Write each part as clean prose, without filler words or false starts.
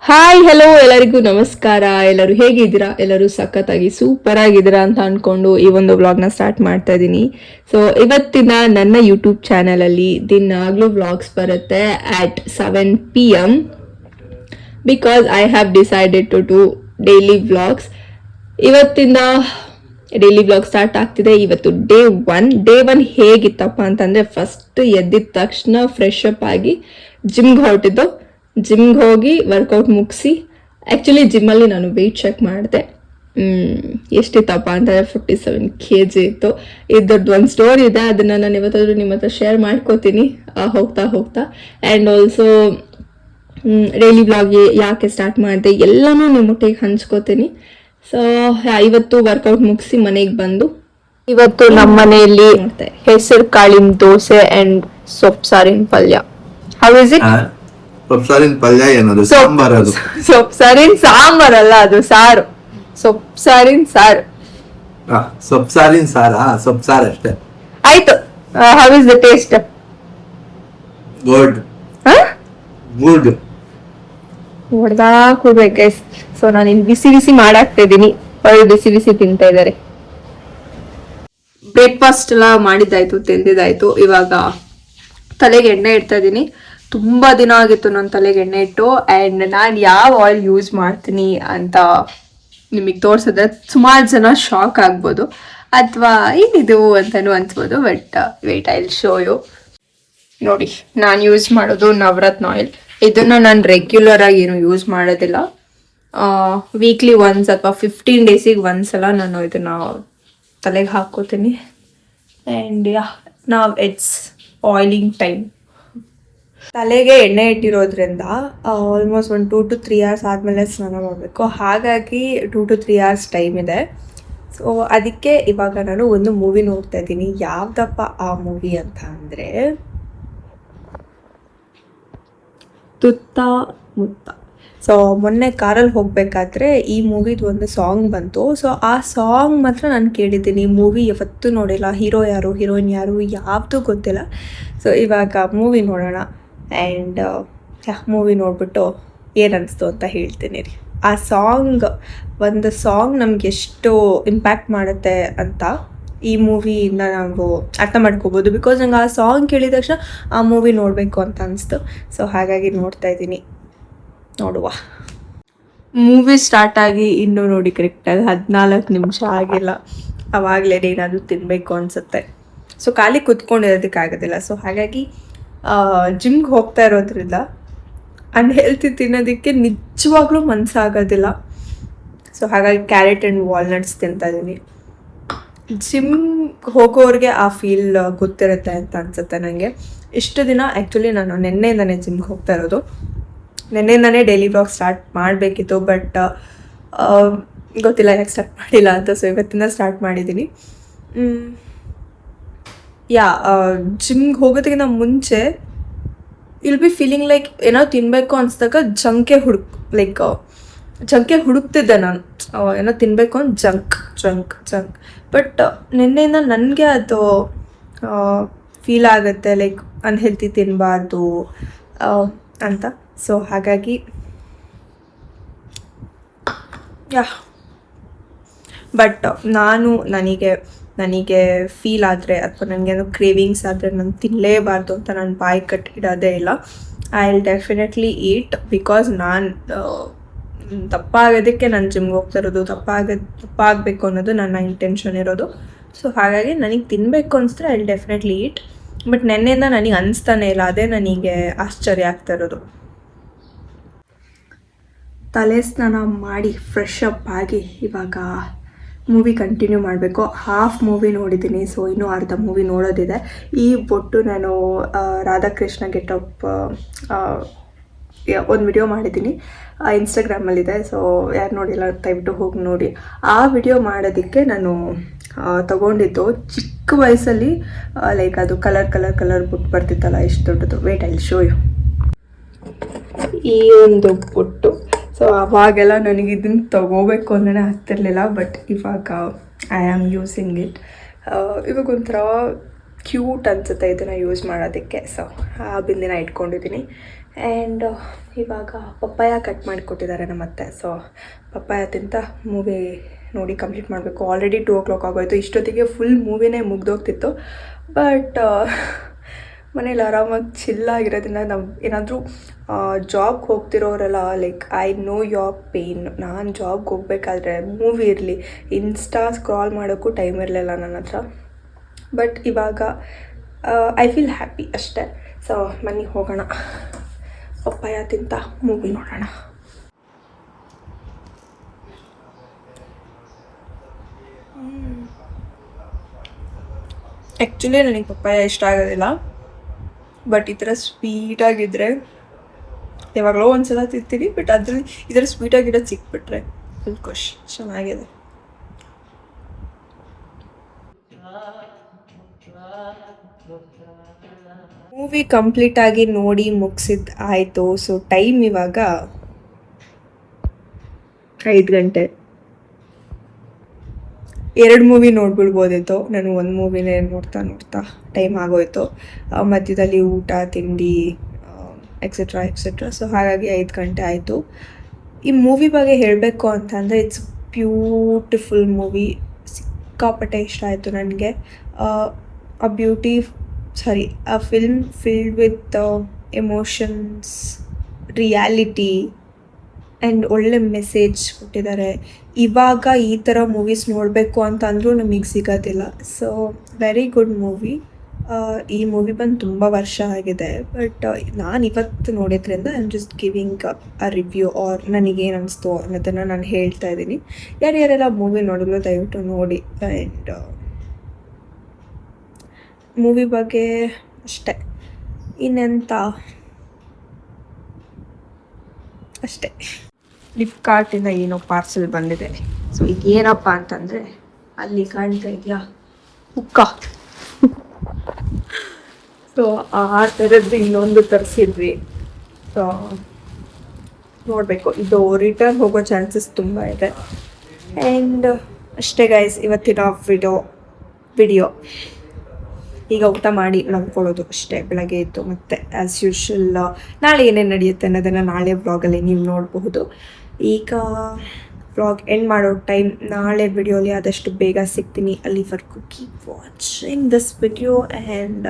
Hi hello ಎಲ್ಲರಿಗೂ ನಮಸ್ಕಾರ. ಎಲ್ಲರೂ ಹೇಗಿದ್ದೀರಾ? ಎಲ್ಲರೂ ಸಖತ್ತಾಗಿ ಸೂಪರ್ ಆಗಿದ್ದೀರಾ ಅಂತ ಅನ್ಕೊಂಡು ಈ ಒಂದು ವ್ಲಾಗ್ನ ಸ್ಟಾರ್ಟ್ ಮಾಡ್ತಾ ಇದ್ದೀನಿ. ಸೊ ಇವತ್ತಿನ ನನ್ನ ಯೂಟ್ಯೂಬ್ ಚಾನಲಲ್ಲಿ ದಿನಾಗ್ಲೂ ವ್ಲಾಗ್ಸ್ ಬರುತ್ತೆ at 7 PM because I have decided to do daily vlogs. ಇವತ್ತಿಂದ ಡೈಲಿ ವ್ಲಾಗ್ ಸ್ಟಾರ್ಟ್ ಆಗ್ತಿದೆ. ಇವತ್ತು ಡೇ ಒನ್ ಹೇಗಿತ್ತಪ್ಪ ಅಂತಂದರೆ ಫಸ್ಟ್ ಎದ್ದಿದ ತಕ್ಷಣ ಫ್ರೆಶ್ ಅಪ್ ಆಗಿ ಜಿಮ್ಗೆ ಹೊರಟಿದ್ದು. ಜಿಮ್ಗೆ ಹೋಗಿ ವರ್ಕೌಟ್ ಮುಗಿಸಿ, ಆ್ಯಕ್ಚುಲಿ ಜಿಮ್ಮಲ್ಲಿ ನಾನು ವೆಯ್ಟ್ ಚೆಕ್ ಮಾಡಿದೆ. ಎಷ್ಟಿತ್ತಪ್ಪ ಅಂತಂದರೆ 47 kg ಇತ್ತು. ಇದ್ರದ್ದು ಒಂದು ಸ್ಟೋರಿ ಇದೆ, ಅದನ್ನು ನಾನು ಇವತ್ತಾದರೂ ನಿಮ್ಮ ಹತ್ರ ಶೇರ್ ಮಾಡ್ಕೋತೀನಿ ಹೋಗ್ತಾ ಆ್ಯಂಡ್ ಆಲ್ಸೋ ಡೈಲಿ ವ್ಲಾಗ್ ಯಾಕೆ ಸ್ಟಾರ್ಟ್ ಮಾಡಿದೆ ಎಲ್ಲನೂ ನಿಮ್ಮೊಟ್ಟಿಗೆ ಹಂಚ್ಕೋತೀನಿ. ಸೊ ಇವತ್ತು ವರ್ಕೌಟ್ ಮುಗಿಸಿ ಮನೆಗೆ ಬಂದು ಇವತ್ತು ನಮ್ಮ ಮನೆಯಲ್ಲಿ ಹೆಸರು ಕಾಳಿನ ದೋಸೆ ಆ್ಯಂಡ್ ಸೊಪ್ಪು ಸಾರಿನ ಪಲ್ಯ. How is it? ಸೊಪ್ಸಾರಿನ ಪಲ್ಯ ಏನದು? ಸಾಂಬಾರ್. ಅದು ಸೊಪ್ಸಾರಿನ ಸಾಂಬಾರ್ ಅಲ್ಲ, ಅದು ಸಾರು. ಸೊಪ್ಸಾರಿನ ಸಾರು. ಸೊಪ್ಸಾರಿನ ಸಾರಾ? ಸೊಪ್ಸಾರ್ ಅಷ್ಟೇ. ಆಯ್ತು. How is the taste? Good good. ಹೊಡೆದಾ ಕೊಡ್ಬೇಕು ಗೈಸ್. ಸೊ ನಾನು ಇಲ್ಲಿ ಬಿಸಿ ಬಿಸಿ ಮಾಡಾಕ್ತಾ ಇದ್ದೀನಿ, ಅವ್ರು ಬಿಸಿ ಬಿಸಿ ತಿಂತಾ ಇದ್ದಾರೆ. ಬ್ರೇಕ್ಫಾಸ್ಟ್ ಎಲ್ಲ ಮಾಡಿದ್ದಾಯ್ತು, ತಿಂದಿದ್ದಾಯ್ತು. ಇವಾಗ ತಲೆಗೆ ಎಣ್ಣೆ ಇಡ್ತಾ ಇದ್ದೀನಿ. ತುಂಬ ದಿನ ಆಗಿತ್ತು ನನ್ನ ತಲೆಗೆ ಎಣ್ಣೆ ಇಟ್ಟು. ಆ್ಯಂಡ್ ನಾನು ಯಾವ ಆಯಿಲ್ ಯೂಸ್ ಮಾಡ್ತೀನಿ ಅಂತ ನಿಮಗೆ ತೋರಿಸಿದ್ರೆ ಸುಮಾರು ಜನ ಶಾಕ್ ಆಗ್ಬೋದು ಅಥವಾ ಏನಿದು ಅಂತಲೂ ಅನ್ಸ್ಬೋದು. But wait I will show you. ನೋಡಿ, ನಾನು ಯೂಸ್ ಮಾಡೋದು ನವರತ್ನ ಆಯಿಲ್. ಇದನ್ನು ನಾನು ರೆಗ್ಯುಲರ್ ಆಗಿ ಏನು ಯೂಸ್ ಮಾಡೋದಿಲ್ಲ. ವೀಕ್ಲಿ ಒನ್ಸ್ ಅಥವಾ 15 ಡೇಸಿಗೆ ಒಂದ್ಸಲ ನಾನು ಇದನ್ನು ತಲೆಗೆ ಹಾಕ್ಕೋತೀನಿ. ಆ್ಯಂಡ್ ನಾವು ಇಟ್ಸ್ ಆಯಿಲಿಂಗ್ ಟೈಮ್. ತಲೆಗೆ ಎಣ್ಣೆ ಇಟ್ಟಿರೋದ್ರಿಂದ ಆಲ್ಮೋಸ್ಟ್ ಒಂದು 2 to 3 hours ಆದಮೇಲೆ ಸ್ನಾನ ಮಾಡಬೇಕು. ಹಾಗಾಗಿ 2 to 3 hours ಟೈಮ್ ಇದೆ. ಸೊ ಅದಕ್ಕೆ ಇವಾಗ ನಾನು ಒಂದು ಮೂವಿ ನೋಡ್ತಾ ಇದ್ದೀನಿ. ಯಾವುದಪ್ಪ ಆ ಮೂವಿ ಅಂತ ಅಂದರೆ ತುತ್ತ ಮುತ್ತ. ಸೊ ಮೊನ್ನೆ ಕಾರಲ್ಲಿ ಹೋಗಬೇಕಾದ್ರೆ ಈ ಮೂವಿದು ಒಂದು ಸಾಂಗ್ ಬಂತು. ಸೊ ಆ ಸಾಂಗ್ ಮಾತ್ರ ನಾನು ಕೇಳಿದ್ದೀನಿ. ಮೂವಿ ಯಾವತ್ತೂ ನೋಡಿಲ್ಲ. ಹೀರೋ ಯಾರು, ಹೀರೋಯಿನ್ ಯಾರು, ಯಾವುದು ಗೊತ್ತಿಲ್ಲ. ಸೊ ಇವಾಗ ಮೂವಿ ನೋಡೋಣ. ಆ್ಯಂಡ್ ಮೂವಿ ನೋಡ್ಬಿಟ್ಟು ಏನು ಅನಿಸ್ತು ಅಂತ ಹೇಳ್ತೀನಿ ರೀ. ಆ ಒಂದು ಸಾಂಗ್ ನಮ್ಗೆ ಎಷ್ಟು ಇಂಪ್ಯಾಕ್ಟ್ ಮಾಡುತ್ತೆ ಅಂತ ಈ ಮೂವಿಯಿಂದ ನಾವು ಅರ್ಥ ಮಾಡ್ಕೋಬೋದು. ಬಿಕಾಸ್ ನಂಗೆ ಆ ಸಾಂಗ್ ಕೇಳಿದ ತಕ್ಷಣ ಆ ಮೂವಿ ನೋಡಬೇಕು ಅಂತ ಅನಿಸ್ತು. ಸೊ ಹಾಗಾಗಿ ನೋಡ್ತಾ ಇದ್ದೀನಿ. ನೋಡುವ. ಮೂವಿ ಸ್ಟಾರ್ಟ್ ಆಗಿ ಇನ್ನೂ ನೋಡಿ ಕರೆಕ್ಟಾಗಿ 14 ನಿಮಿಷ ಆಗಿಲ್ಲ. ಆವಾಗಲೇ ಏನಾದರೂ ತಿನ್ನಬೇಕು ಅನಿಸುತ್ತೆ. ಸೊ ಖಾಲಿ ಕುತ್ಕೊಂಡಿರೋದಕ್ಕಾಗೋದಿಲ್ಲ. ಸೊ ಹಾಗಾಗಿ ಜಿಮ್ಗೆ ಹೋಗ್ತಾ ಇರೋದ್ರಿಂದ ಅನ್ಹೆಲ್ತಿ ತಿನ್ನೋದಕ್ಕೆ ನಿಜವಾಗ್ಲೂ ಮನಸ್ಸಾಗೋದಿಲ್ಲ. ಸೊ ಹಾಗಾಗಿ ಕ್ಯಾರೆಟ್ ಆ್ಯಂಡ್ ವಾಲ್ನಟ್ಸ್ ತಿಂತಾ ಇದ್ದೀನಿ. ಜಿಮ್ಗೆ ಹೋಗೋರಿಗೆ ಆ ಫೀಲ್ ಗೊತ್ತಿರುತ್ತೆ ಅಂತ ಅನಿಸುತ್ತೆ ನನಗೆ. ಇಷ್ಟು ದಿನ ಆ್ಯಕ್ಚುಲಿ ನಾನು ನೆನ್ನೆಯಿಂದನೇ ಜಿಮ್ಗೆ ಹೋಗ್ತಾ ಇರೋದು. ನೆನ್ನೆಯಿಂದನೇ ಡೈಲಿ ವ್ಲಾಗ್ ಸ್ಟಾರ್ಟ್ ಮಾಡಬೇಕಿತ್ತು, ಬಟ್ ಗೊತ್ತಿಲ್ಲ ಯಾಕೆ ಸ್ಟಾರ್ಟ್ ಮಾಡಿಲ್ಲ ಅಂತ. ಸೊ ಇವತ್ತಿಂದ ಸ್ಟಾರ್ಟ್ ಮಾಡಿದ್ದೀನಿ. ಜಿಮ್ಗೆ ಹೋಗೋದಕ್ಕಿಂತ ಮುಂಚೆ ವಿಲ್ ಬಿ ಫೀಲಿಂಗ್ ಲೈಕ್ ಏನೋ ತಿನ್ನಬೇಕು ಅನಿಸ್ದಾಗ ಜಂಕೆ ಹುಡುಕ್ತಿದ್ದೆ ನಾನು. ಏನೋ ತಿನ್ನಬೇಕು ಅಂತ ಜಂಕ್. ಬಟ್ ನಿನ್ನೆಯಿಂದ ನನಗೆ ಅದು ಫೀಲ್ ಆಗುತ್ತೆ ಲೈಕ್ ಅನ್ಹೆಲ್ತಿ ತಿನ್ನಬಾರ್ದು ಅಂತ. ಸೊ ಹಾಗಾಗಿ ಬಟ್ ನನಗೆ ಫೀಲ್ ಆದರೆ ಅಥವಾ ನನಗೇನೋ ಕ್ರೇವಿಂಗ್ಸ್ ಆದರೆ ನಾನು ತಿನ್ನಲೇಬಾರ್ದು ಅಂತ ನಾನು ಬಾಯಿ ಕಟ್ಟಿಡೋದೇ ಇಲ್ಲ. I will definitely eat. Because ನಾನು ದಪ್ಪ ಆಗೋದಕ್ಕೆ ನಾನು ಜಿಮ್ಗೆ ಹೋಗ್ತಾ ಇರೋದು. ದಪ್ಪ ಆಗಬೇಕು ಅನ್ನೋದು ನನ್ನ ಇಂಟೆನ್ಷನ್ ಇರೋದು. ಸೊ ಹಾಗಾಗಿ ನನಗೆ ತಿನ್ನಬೇಕು ಅನಿಸಿದ್ರೆ I will definitely eat. But ನೆನ್ನೆಯಿಂದ ನನಗೆ ಅನಿಸ್ತಾನೆ ಇಲ್ಲ. ಅದೇ ನನಗೆ ಆಶ್ಚರ್ಯ ಆಗ್ತಾ ಇರೋದು. ತಲೆ ಸ್ನಾನ ಮಾಡಿ ಫ್ರೆಶ್ ಅಪ್ ಆಗಿ ಇವಾಗ ಮೂವಿ ಕಂಟಿನ್ಯೂ ಮಾಡಬೇಕು. ಹಾಫ್ ಮೂವಿ ನೋಡಿದ್ದೀನಿ. ಸೊ ಇನ್ನೂ ಅರ್ಧ ಮೂವಿ ನೋಡೋದಿದೆ. ಈ ಬೊಟ್ಟು ನಾನು ರಾಧಾಕೃಷ್ಣ ಗೆಟಪ್ ಒಂದು ವಿಡಿಯೋ ಮಾಡಿದ್ದೀನಿ, ಇನ್ಸ್ಟಾಗ್ರಾಮಲ್ಲಿದೆ. ಸೊ ಯಾರು ನೋಡಿಲ್ಲ ದಯವಿಟ್ಟು ಹೋಗಿ ನೋಡಿ. ಆ ವಿಡಿಯೋ ಮಾಡೋದಕ್ಕೆ ನಾನು ತಗೊಂಡಿದ್ದು ಚಿಕ್ಕ ವಯಸ್ಸಲ್ಲಿ. ಲೈಕ್ ಅದು ಕಲರ್ ಬುಟ್ಟು ಬರ್ತಿತ್ತಲ್ಲ, ಎಷ್ಟು ದೊಡ್ಡದು. Wait I will show you. ಈ ಒಂದು ಬುಟ್ಟು. ಸೊ ಅವಾಗೆಲ್ಲ ನನಗೆ ಇದನ್ನು ತಗೋಬೇಕು ಅಂದ್ರೆ ಆಗ್ತಿರ್ಲಿಲ್ಲ. ಬಟ್ ಇವಾಗ ಐ ಆಮ್ ಯೂಸಿಂಗ್ ಇಟ್. ಇವಾಗ ಒಂಥರ ಕ್ಯೂಟ್ ಅನಿಸುತ್ತೆ ಇದನ್ನು ಯೂಸ್ ಮಾಡೋದಕ್ಕೆ. ಸೊ ಆ ಬಿಂದಿನ ಇಟ್ಕೊಂಡಿದ್ದೀನಿ. ಆ್ಯಂಡ್ ಇವಾಗ ಪಪ್ಪಾಯ ಕಟ್ ಮಾಡಿಕೊಟ್ಟಿದ್ದಾರೆ ನಮ್ಮ ಅತ್ತೆ. ಸೊ ಪಪ್ಪಾಯ ತಿಂತ ಮೂವಿ ನೋಡಿ ಕಂಪ್ಲೀಟ್ ಮಾಡಬೇಕು. ಆಲ್ರೆಡಿ 2 o'clock ಆಗೋಯ್ತು. ಇಷ್ಟೊತ್ತಿಗೆ ಫುಲ್ ಮೂವಿನೇ ಮುಗ್ದೋಗ್ತಿತ್ತು. ಬಟ್ ಮನೇಲಿ ಆರಾಮಾಗಿ ಚಿಲ್ಲಾಗಿರೋದ್ರಿಂದ ನಾವು ಏನಾದರೂ ಜಾಬ್ಗೆ ಹೋಗ್ತಿರೋರೆಲ್ಲ like I know your pain. ನಾನು ಜಾಬ್ಗೆ ಹೋಗ್ಬೇಕಾದ್ರೆ ಮೂವಿ ಇರಲಿ, ಇನ್ಸ್ಟಾ ಸ್ಕ್ರಾಲ್ ಮಾಡೋಕ್ಕೂ ಟೈಮ್ ಇರಲಿಲ್ಲ ನನ್ನ ಹತ್ರ. ಬಟ್ ಇವಾಗ ಐ ಫೀಲ್ ಹ್ಯಾಪಿ ಅಷ್ಟೇ. ಸೊ ಮನೆಗೆ ಹೋಗೋಣ, ಪಪ್ಪಾಯ ತಿಂತ ಮೂವಿ ನೋಡೋಣ. ಆ್ಯಕ್ಚುಲಿ ನನಗೆ ಪಪ್ಪಾಯ ಇಷ್ಟ ಆಗೋದಿಲ್ಲ. ಬಟ್ ಈ ಥರ ಸ್ವೀಟಾಗಿದ್ದರೆ ಯಾವಾಗಲೋ ಒಂದ್ಸಲ ತಿಂತೀನಿ. ಬಟ್ ಅದ್ರಲ್ಲಿ ಈ ಥರ ಸ್ವೀಟಾಗಿರೋದು ಸಿಕ್ಬಿಟ್ರೆ ಫುಲ್ ಖುಷಿ. ಚೆನ್ನಾಗಿದೆ. ಮೂವಿ ಕಂಪ್ಲೀಟಾಗಿ ನೋಡಿ ಮುಗಿಸಿದ್ದು ಆಯಿತು. ಸೊ ಟೈಮ್ ಇವಾಗ 5 ಗಂಟೆ. 2 ಮೂವಿ ನೋಡ್ಬಿಡ್ಬೋದಿತ್ತು. ನಾನು 1 ಮೂವಿನೇ ನೋಡ್ತಾ ಟೈಮ್ ಆಗೋಯ್ತು. ಮಧ್ಯದಲ್ಲಿ ಊಟ ತಿಂಡಿ ಎಕ್ಸೆಟ್ರಾ ಎಕ್ಸೆಟ್ರಾ. ಸೊ ಹಾಗಾಗಿ 5 ಗಂಟೆ ಆಯಿತು. ಈ ಮೂವಿ ಬಗ್ಗೆ ಹೇಳಬೇಕು ಅಂತಂದರೆ ಇಟ್ಸ್ ಬ್ಯೂಟಿಫುಲ್ ಮೂವಿ. ಸಿಕ್ಕಾಪಟ್ಟೆ ಇಷ್ಟ ಆಯಿತು ನನಗೆ. a film filled with emotions, reality and ಒಳ್ಳೆ ಮೆಸೇಜ್ ಕೊಟ್ಟಿದ್ದಾರೆ. ಇವಾಗ ಈ ಥರ ಮೂವೀಸ್ ನೋಡಬೇಕು ಅಂತ ಅಂದರೂ ನಮಗೆ ಸಿಗೋದಿಲ್ಲ. So very good movie. ಈ ಮೂವಿ ಬಂದು ತುಂಬ ವರ್ಷ ಆಗಿದೆ. ಬಟ್ ನಾನು ಇವತ್ತು ನೋಡಿದ್ರಿಂದ I am just giving a review or ನನಗೇನು ಅನಿಸ್ತು ಅನ್ನೋದನ್ನು ನಾನು ಹೇಳ್ತಾ ಇದ್ದೀನಿ. ಯಾರ್ಯಾರೆಲ್ಲ ಮೂವಿ ನೋಡಿದ್ರು ದಯವಿಟ್ಟು ನೋಡಿ. ಆ್ಯಂಡ್ ಮೂವಿ ಬಗ್ಗೆ ಅಷ್ಟೇ, ಇನ್ನೆಂತ ಅಷ್ಟೇ. ಫ್ಲಿಪ್ಕಾರ್ಟಿಂದ ಏನೋ ಪಾರ್ಸೆಲ್ ಬಂದಿದೆ. ಸೊ ಈಗ ಏನಪ್ಪ ಅಂತಂದರೆ ಅಲ್ಲಿ ಕಾಣ್ತಾ ಇದೆಯಾ ಹುಕ್ಕ. ಸೊ ಆ ಥರದ್ದು ಇನ್ನೊಂದು ತರಿಸಿದ್ವಿ. ಸೊ ನೋಡಬೇಕು, ಇದು ರಿಟರ್ನ್ ಹೋಗೋ ಚಾನ್ಸಸ್ ತುಂಬ ಇದೆ. ಆ್ಯಂಡ್ ಅಷ್ಟೇ ಗೈಸ್ ಇವತ್ತಿನ ವಿಡಿಯೋ. ಈಗ ಊಟ ಮಾಡಿ ಮಲ್ಕೊಳ್ಳೋದು ಅಷ್ಟೇ. ಬೆಳಗ್ಗೆ ಇತ್ತು ಮತ್ತು ಆ್ಯಸ್ ಯೂಶ್ವಲ್ ನಾಳೆ ಏನೇನು ನಡೆಯುತ್ತೆ ಅನ್ನೋದನ್ನು ನಾಳೆ ವ್ಲಾಗಲ್ಲಿ ನೀವು ನೋಡಬಹುದು. ಈಗ ವ್ಲಾಗ್ ಎಂಡ್ ಮಾಡೋ ಟೈಮ್. ನಾಳೆ ವಿಡಿಯೋಲಿ ಆದಷ್ಟು ಬೇಗ ಸಿಗ್ತೀನಿ. ಅಲ್ಲಿವರೆಗೂ keep watching this video and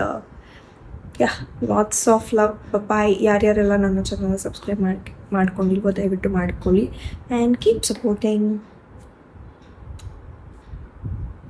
lots of love. Bye. ಯಾರ್ಯಾರೆಲ್ಲ ನನ್ನ ಚಾನಲ್ ಸಬ್ಸ್ಕ್ರೈಬ್ ಮಾಡ್ಕೊಂಡಿಲ್ವೋ ದಯವಿಟ್ಟು ಮಾಡ್ಕೊಳ್ಳಿ. And keep supporting.